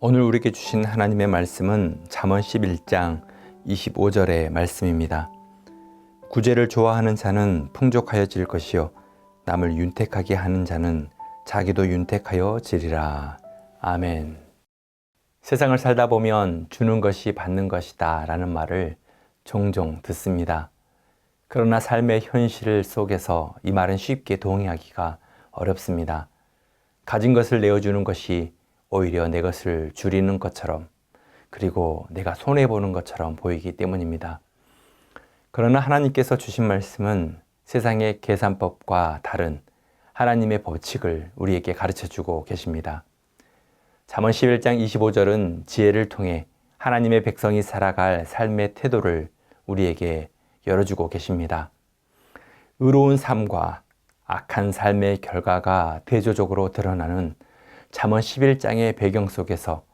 오늘 우리에게 주신 하나님의 말씀은 잠언 11장 25절의 말씀입니다. 구제를 좋아하는 자는 풍족하여질 것이요 남을 윤택하게 하는 자는 자기도 윤택하여지리라. 아멘. 세상을 살다 보면 주는 것이 받는 것이다 라는 말을 종종 듣습니다. 그러나 삶의 현실 속에서 이 말은 쉽게 동의하기가 어렵습니다. 가진 것을 내어주는 것이 오히려 내 것을 줄이는 것처럼, 그리고 내가 손해보는 것처럼 보이기 때문입니다. 그러나 하나님께서 주신 말씀은 세상의 계산법과 다른 하나님의 법칙을 우리에게 가르쳐주고 계십니다. 잠언 11장 25절은 지혜를 통해 하나님의 백성이 살아갈 삶의 태도를 우리에게 열어주고 계십니다. 의로운 삶과 악한 삶의 결과가 대조적으로 드러나는 잠언 11장의 배경 속에서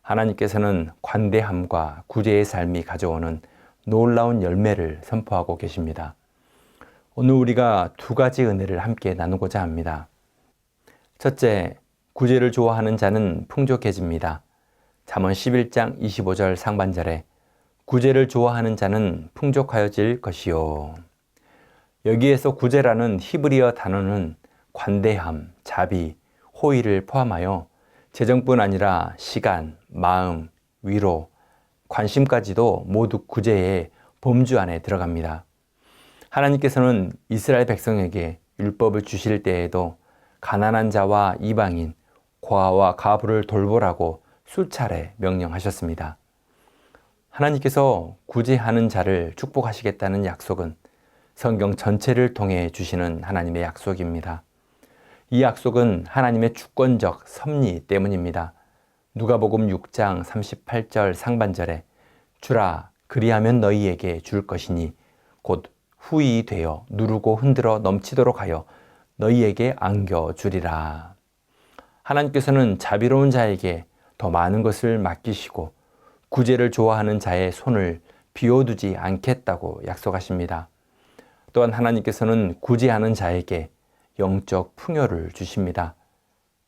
하나님께서는 관대함과 구제의 삶이 가져오는 놀라운 열매를 선포하고 계십니다. 오늘 우리가 두 가지 은혜를 함께 나누고자 합니다. 첫째, 구제를 좋아하는 자는 풍족해집니다. 잠언 11장 25절 상반절에 구제를 좋아하는 자는 풍족하여질 것이요. 여기에서 구제라는 히브리어 단어는 관대함, 자비, 호의를 포함하여 재정뿐 아니라 시간, 마음, 위로, 관심까지도 모두 구제의 범주 안에 들어갑니다. 하나님께서는 이스라엘 백성에게 율법을 주실 때에도 가난한 자와 이방인, 고아와 과부를 돌보라고 수차례 명령하셨습니다. 하나님께서 구제하는 자를 축복하시겠다는 약속은 성경 전체를 통해 주시는 하나님의 약속입니다. 이 약속은 하나님의 주권적 섭리 때문입니다. 누가복음 6장 38절 상반절에 주라 그리하면 너희에게 줄 것이니 곧 후이 되어 누르고 흔들어 넘치도록 하여 너희에게 안겨주리라. 하나님께서는 자비로운 자에게 더 많은 것을 맡기시고 구제를 좋아하는 자의 손을 비워두지 않겠다고 약속하십니다. 또한 하나님께서는 구제하는 자에게 영적 풍요를 주십니다.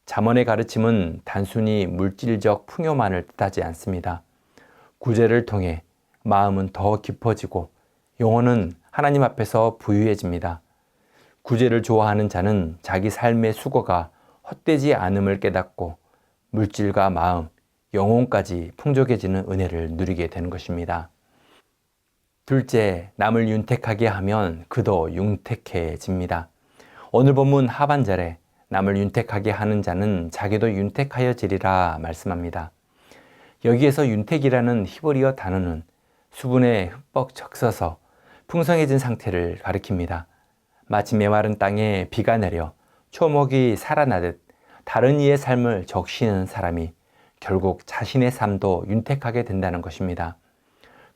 잠언의 가르침은 단순히 물질적 풍요만을 뜻하지 않습니다. 구제를 통해 마음은 더 깊어지고 영혼은 하나님 앞에서 부유해집니다. 구제를 좋아하는 자는 자기 삶의 수고가 헛되지 않음을 깨닫고 물질과 마음, 영혼까지 풍족해지는 은혜를 누리게 되는 것입니다. 둘째, 남을 윤택하게 하면 그도 윤택해집니다. 오늘 본문 하반절에 남을 윤택하게 하는 자는 자기도 윤택하여지리라 말씀합니다. 여기에서 윤택이라는 히브리어 단어는 수분에 흠뻑 적셔서 풍성해진 상태를 가리킵니다. 마치 메마른 땅에 비가 내려 초목이 살아나듯 다른 이의 삶을 적시는 사람이 결국 자신의 삶도 윤택하게 된다는 것입니다.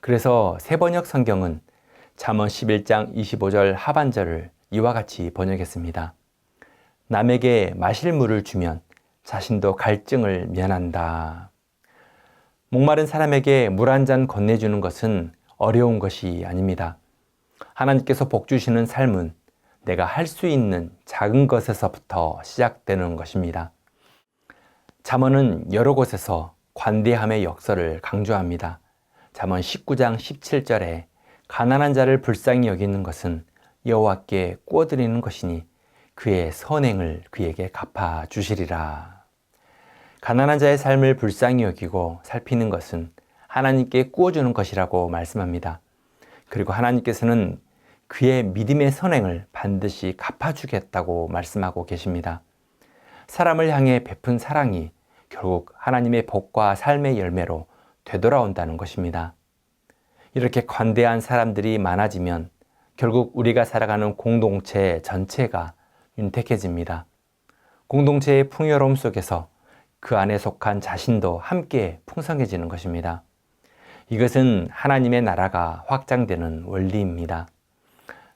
그래서 새번역 성경은 잠언 11장 25절 하반절을 이와 같이 번역했습니다. 남에게 마실 물을 주면 자신도 갈증을 면한다. 목마른 사람에게 물 한 잔 건네주는 것은 어려운 것이 아닙니다. 하나님께서 복 주시는 삶은 내가 할 수 있는 작은 것에서부터 시작되는 것입니다. 잠언은 여러 곳에서 관대함의 역설을 강조합니다. 잠언 19장 17절에 가난한 자를 불쌍히 여기는 것은 여호와께 꾸어드리는 것이니 그의 선행을 그에게 갚아 주시리라. 가난한 자의 삶을 불쌍히 여기고 살피는 것은 하나님께 꾸어주는 것이라고 말씀합니다. 그리고 하나님께서는 그의 믿음의 선행을 반드시 갚아주겠다고 말씀하고 계십니다. 사람을 향해 베푼 사랑이 결국 하나님의 복과 삶의 열매로 되돌아온다는 것입니다. 이렇게 관대한 사람들이 많아지면 결국 우리가 살아가는 공동체 전체가 윤택해집니다. 공동체의 풍요로움 속에서 그 안에 속한 자신도 함께 풍성해지는 것입니다. 이것은 하나님의 나라가 확장되는 원리입니다.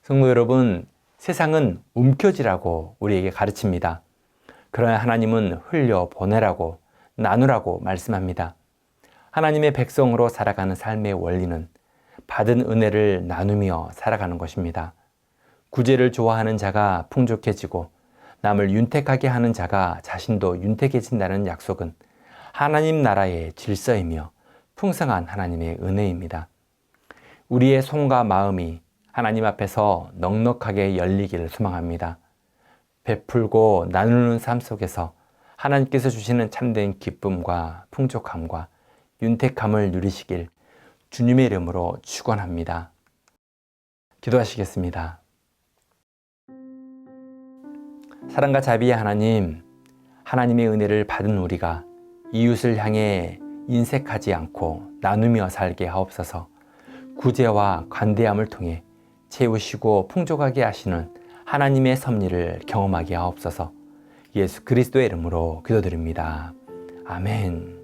성도 여러분, 세상은 움켜쥐라고 우리에게 가르칩니다. 그러나 하나님은 흘려보내라고 나누라고 말씀합니다. 하나님의 백성으로 살아가는 삶의 원리는 받은 은혜를 나누며 살아가는 것입니다. 구제를 좋아하는 자가 풍족해지고 남을 윤택하게 하는 자가 자신도 윤택해진다는 약속은 하나님 나라의 질서이며 풍성한 하나님의 은혜입니다. 우리의 손과 마음이 하나님 앞에서 넉넉하게 열리기를 소망합니다. 베풀고 나누는 삶 속에서 하나님께서 주시는 참된 기쁨과 풍족함과 윤택함을 누리시길 주님의 이름으로 축원합니다. 기도하시겠습니다. 사랑과 자비의 하나님, 하나님의 은혜를 받은 우리가 이웃을 향해 인색하지 않고 나누며 살게 하옵소서. 구제와 관대함을 통해 채우시고 풍족하게 하시는 하나님의 섭리를 경험하게 하옵소서. 예수 그리스도의 이름으로 기도드립니다. 아멘.